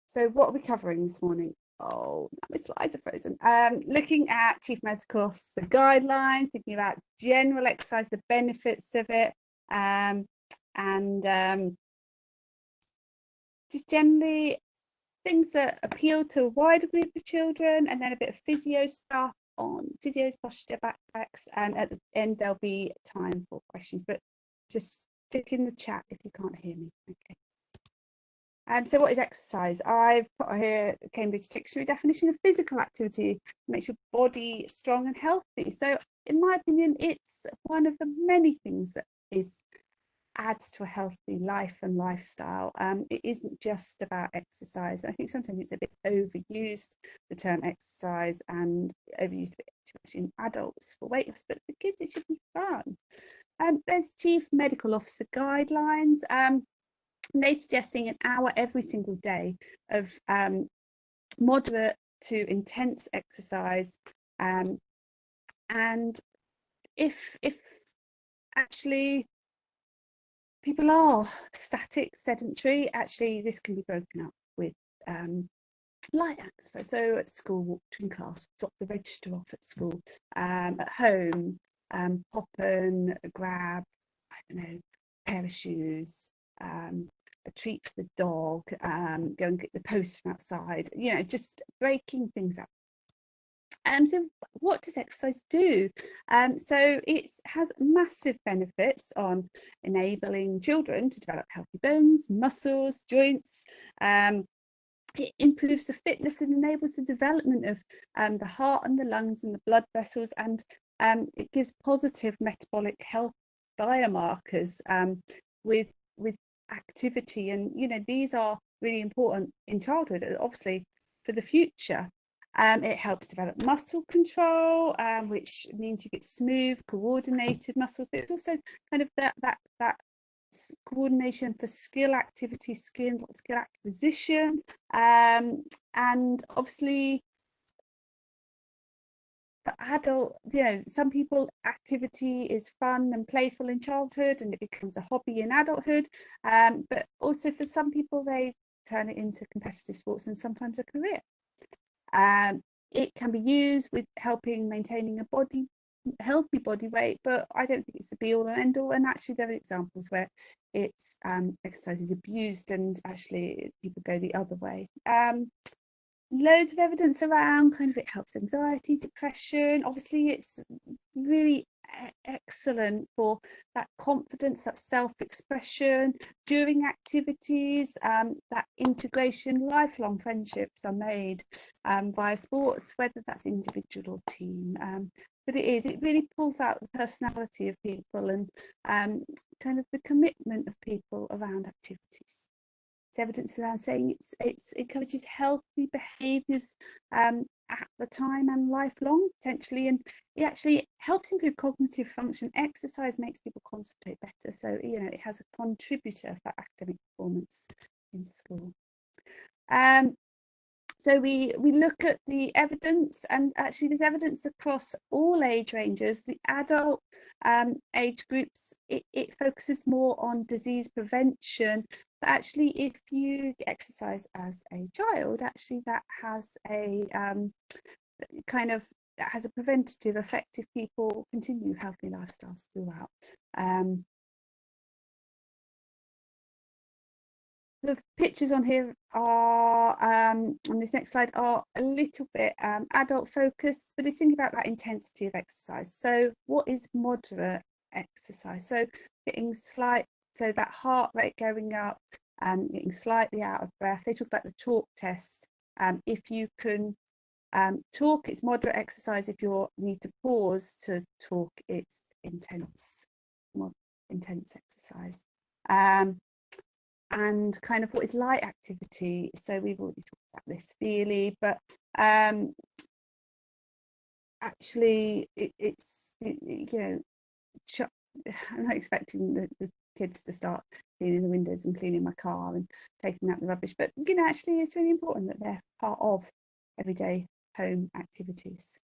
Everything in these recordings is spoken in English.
So what are we covering this morning? Oh, my slides are frozen. Looking at Chief Medical Officer guidelines, thinking about general exercise, the benefits of it, and just generally things that appeal to a wider group of children, and then a bit of physio stuff on physios, posture, backpacks, and at the end there'll be time for questions, but just stick in the chat if you can't hear me. Okay. So what is exercise? I've put here the Cambridge Dictionary definition of physical activity, makes your body strong and healthy. So in my opinion, it's one of the many things that adds to a healthy life and lifestyle. It isn't just about exercise. I think sometimes it's a bit overused, the term exercise, and overused a bit too much in adults for weight loss, but for kids it should be fun. There's Chief Medical Officer guidelines. They're suggesting an hour every single day of moderate to intense exercise, and if actually people are static, sedentary, actually this can be broken up with light exercise. So at school, walk between class, drop the register off at school, at home, pop and grab, I don't know, a pair of shoes, a treat for the dog, go and get the post from outside, you know, just breaking things up. So what does exercise do? So it has massive benefits on enabling children to develop healthy bones, muscles, joints. It improves the fitness and enables the development of the heart and the lungs and the blood vessels, and it gives positive metabolic health biomarkers with activity, and you know, these are really important in childhood and obviously for the future. It helps develop muscle control, which means you get smooth, coordinated muscles, but it's also kind of that coordination for skill activity, skill acquisition, and obviously for adult, you know, some people activity is fun and playful in childhood and it becomes a hobby in adulthood, but also for some people they turn it into competitive sports and sometimes a career. It can be used with helping maintaining a healthy body weight, but I don't think it's the be all and end all, and actually there are examples where it's exercise is abused and actually people go the other way. Loads of evidence around kind of it helps anxiety, depression. Obviously it's really excellent for that confidence, that self-expression during activities, that integration. Lifelong friendships are made via sports, whether that's individual or team, but it really pulls out the personality of people and kind of the commitment of people around activities. There's evidence around saying it encourages healthy behaviours at the time and lifelong potentially, and it actually helps improve cognitive function. Exercise makes people concentrate better, so you know, it has a contributor for academic performance in school. So we look at the evidence, and actually there's evidence across all age ranges. The adult age groups, it focuses more on disease prevention, but actually if you exercise as a child, actually that has a kind of that has a preventative effect if people continue healthy lifestyles throughout. The pictures on here are on this next slide are a little bit adult focused, but it's thinking about that intensity of exercise. So what is moderate exercise? So getting so that heart rate going up, getting slightly out of breath. They talk about the talk test. If you can talk, it's moderate exercise. If you need to pause to talk, it's intense exercise. And kind of what is light activity. So we've already talked about this really, but actually it's you know, I'm not expecting the kids to start cleaning the windows and cleaning my car and taking out the rubbish, but you know, actually it's really important that they're part of everyday home activities.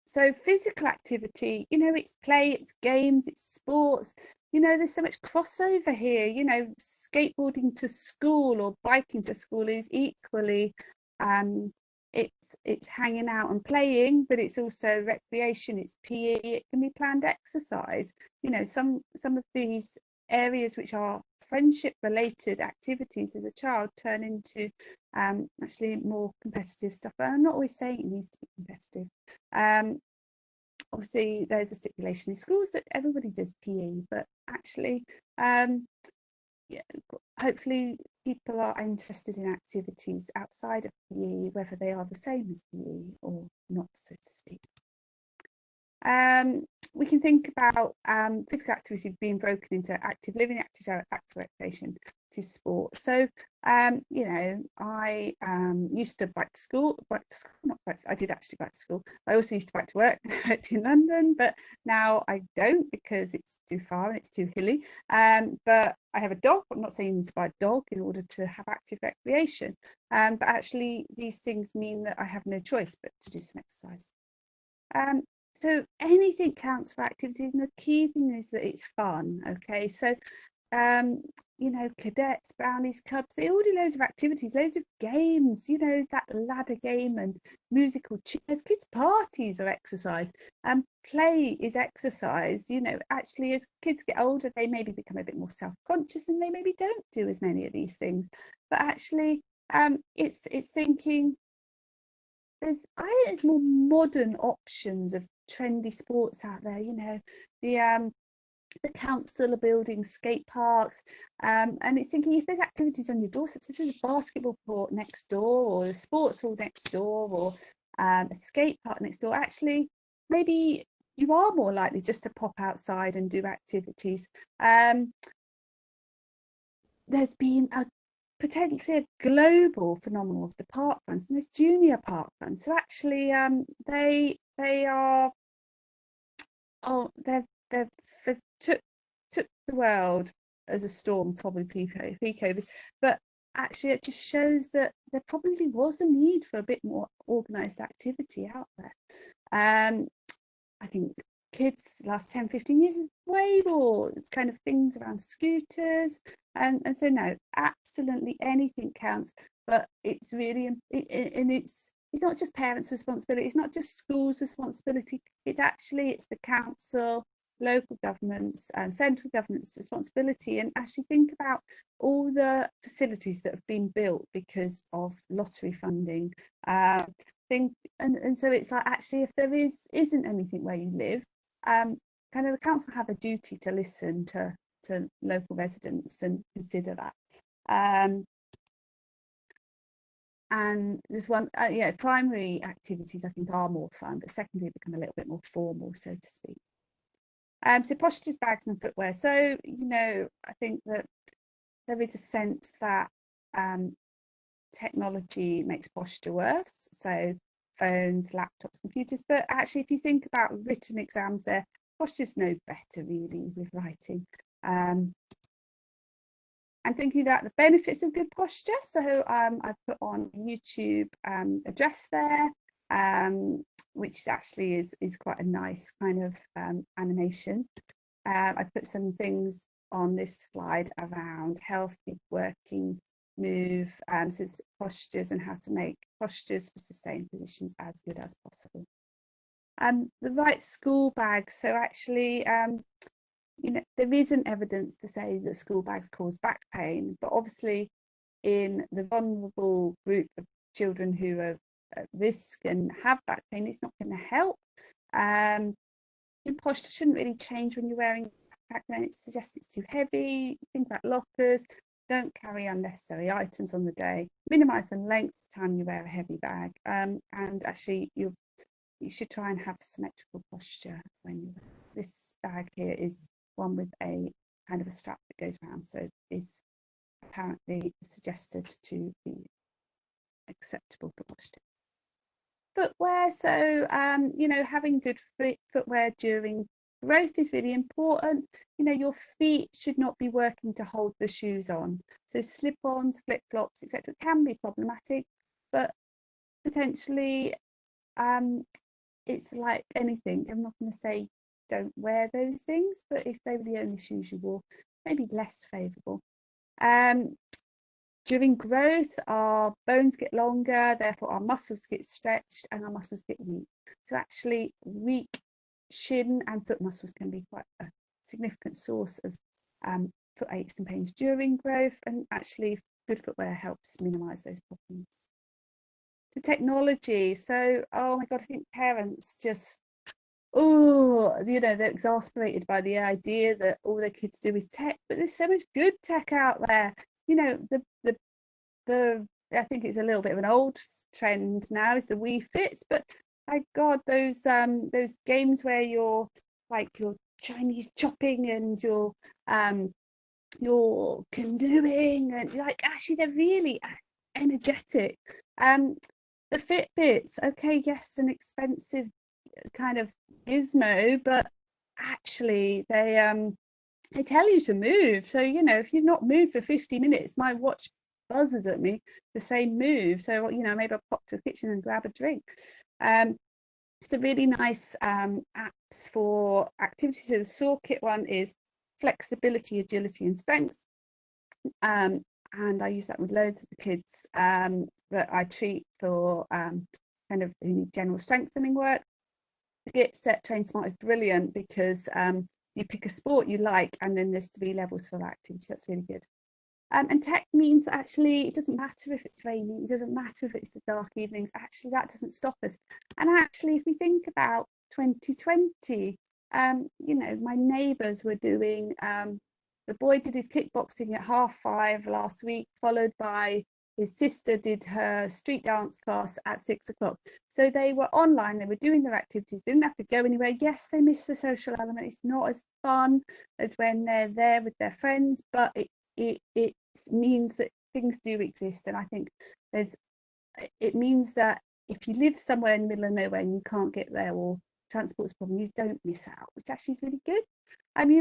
So physical activity, you know, it's play, it's games, it's sports, you know, there's so much crossover here. You know, skateboarding to school or biking to school is equally it's hanging out and playing, but it's also recreation, it's PE, it can be planned exercise. You know, some of these areas which are friendship related activities as a child turn into actually more competitive stuff. But I'm not always saying it needs to be competitive. Obviously there's a stipulation in schools that everybody does PE, but actually yeah, hopefully people are interested in activities outside of PE, whether they are the same as PE or not, so to speak. We can think about physical activity being broken into active living, active recreation to sport. So, you know, I used to bike to school, not bike, I did actually bike to school. I also used to bike to work. I worked in London, but now I don't because it's too far and it's too hilly. But I have a dog. I'm not saying you need to buy a dog in order to have active recreation. But actually these things mean that I have no choice but to do some exercise. So anything counts for activity, and the key thing is that it's fun. Okay, so you know, cadets, brownies, cubs, they all do loads of activities, loads of games, you know, that ladder game and musical chairs. Kids parties are exercise, and play is exercise. You know, actually as kids get older they maybe become a bit more self-conscious and they maybe don't do as many of these things, but actually it's thinking there's more modern options of trendy sports out there. You know, the council are building skate parks, and it's thinking if there's activities on your doorstep, such as a basketball court next door or a sports hall next door or a skate park next door, actually maybe you are more likely just to pop outside and do activities. There's been a potentially a global phenomenon of the park runs, and there's junior park runs. So actually, they are they've took the world as a storm, probably pre-COVID, but actually it just shows that there probably was a need for a bit more organised activity out there. I think kids last 10-15 years way more it's kind of things around scooters, and so no, absolutely anything counts, but it's really and it's not just parents' responsibility, it's not just schools' responsibility, it's the council, local governments and central government's responsibility. And actually think about all the facilities that have been built because of lottery funding. And so it's like, actually if there isn't anything where you live, kind of the council have a duty to listen to local residents and consider that. And there's one, yeah, primary activities I think are more fun, but secondary become a little bit more formal, so to speak. So postures, bags and footwear. So, you know, I think that there is a sense that technology makes posture worse. So phones, laptops, computers, but actually if you think about written exams, there posture's no better really with writing. And thinking about the benefits of good posture. So I've put on YouTube address there, which actually is quite a nice kind of animation. I put some things on this slide around healthy working move, so postures and how to make postures for sustained positions as good as possible. The right school bag. So actually, you know, there isn't evidence to say that school bags cause back pain, but obviously in the vulnerable group of children who are at risk and have back pain, it's not going to help. Your posture shouldn't really change when you're wearing a backpack. It suggests it's too heavy. Think about lockers. Don't carry unnecessary items on the day. Minimize the length of time you wear a heavy bag. And actually, you should try and have symmetrical posture when you wear. This bag here is one with a kind of a strap that goes around, so is apparently suggested to be acceptable for posture. Footwear. So you know, having good footwear during growth is really important. You know, your feet should not be working to hold the shoes on, so slip-ons, flip-flops, etc. can be problematic, but potentially it's like anything. I'm not going to say don't wear those things, but if they were the only shoes you wore, maybe less favourable. During growth, our bones get longer, therefore our muscles get stretched and our muscles get weak. So actually weak shin and foot muscles can be quite a significant source of foot aches and pains during growth, and actually good footwear helps minimize those problems. The technology, so oh my god, I think parents just they're exasperated by the idea that all their kids do is tech, but there's so much good tech out there. The I think it's a little bit of an old trend now is the Wii Fits, but my god, those games where you're Chinese chopping and you're canoeing, and actually they're really energetic. The Fitbits, okay, yes, an expensive kind of gizmo, but actually they tell you to move. So if you've not moved for 50 minutes, my watch buzzes at me the same move. So maybe I'll pop to the kitchen and grab a drink. It's a really nice apps for activities. So the Saw Kit one is flexibility, agility, and strength. And I use that with loads of the kids that I treat for kind of general strengthening work. The Get Set Train Smart is brilliant because you pick a sport you like, and then there's 3 levels for that activity. That's really good. And tech means that actually it doesn't matter if it's raining, it doesn't matter if it's the dark evenings, actually that doesn't stop us. And actually, if we think about 2020, my neighbours were doing, the boy did his kickboxing at 5:30 last week, followed by his sister did her street dance class at 6 o'clock. So they were online, they were doing their activities, they didn't have to go anywhere. Yes, they miss the social element. It's not as fun as when they're there with their friends, but it means that things do exist. And I think it means that if you live somewhere in the middle of nowhere and you can't get there, or transport's a problem, you don't miss out, which actually is really good.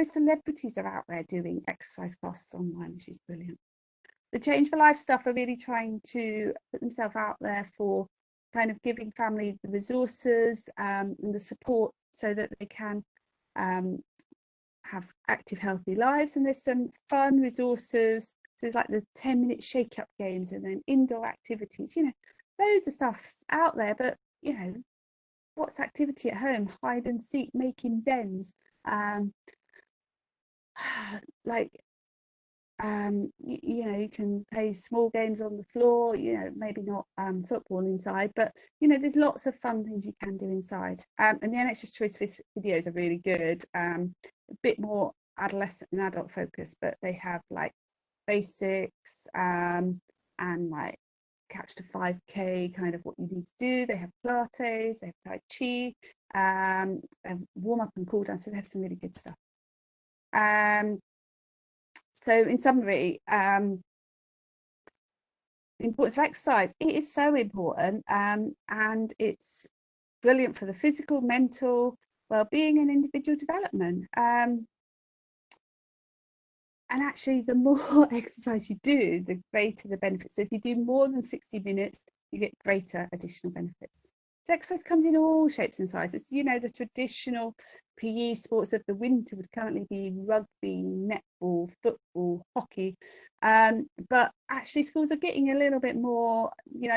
Celebrities are out there doing exercise classes online, which is brilliant. The Change for Life stuff are really trying to put themselves out there for kind of giving family the resources and the support so that they can have active, healthy lives. And there's some fun resources. There's like the 10-minute shake-up games, and then indoor activities. Loads of stuff's out there, but what's activity at home? Hide and seek, making dens. You can play small games on the floor, maybe not football inside, but there's lots of fun things you can do inside. And the NHS Choice videos are really good, a bit more adolescent and adult focus, but they have like basics and like catch to 5k, kind of what you need to do. They have Pilates, they have Tai Chi, and warm up and cool down, so they have some really good stuff. So in summary, the importance of exercise, it is so important, and it's brilliant for the physical, mental well-being and individual development. And actually, the more exercise you do, the greater the benefits. So if you do more than 60 minutes, you get greater additional benefits. So exercise comes in all shapes and sizes. The traditional PE sports of the winter would currently be rugby, netball, football, hockey. But actually schools are getting a little bit more,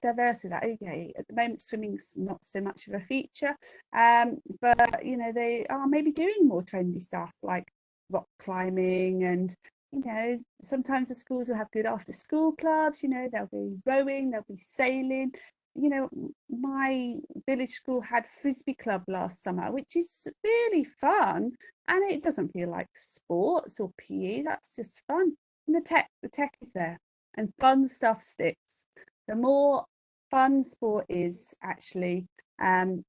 diverse with that. Okay, at the moment, swimming's not so much of a feature. But, they are maybe doing more trendy stuff like rock climbing, and sometimes the schools will have good after school clubs. There'll be rowing, there'll be sailing. My village school had frisbee club last summer, which is really fun, and it doesn't feel like sports or PE. That's just fun. And the tech is there, and fun stuff sticks. The more fun sport is, actually the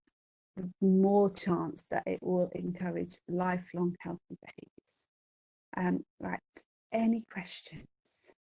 more chance that it will encourage lifelong healthy behaviors. Right, any questions?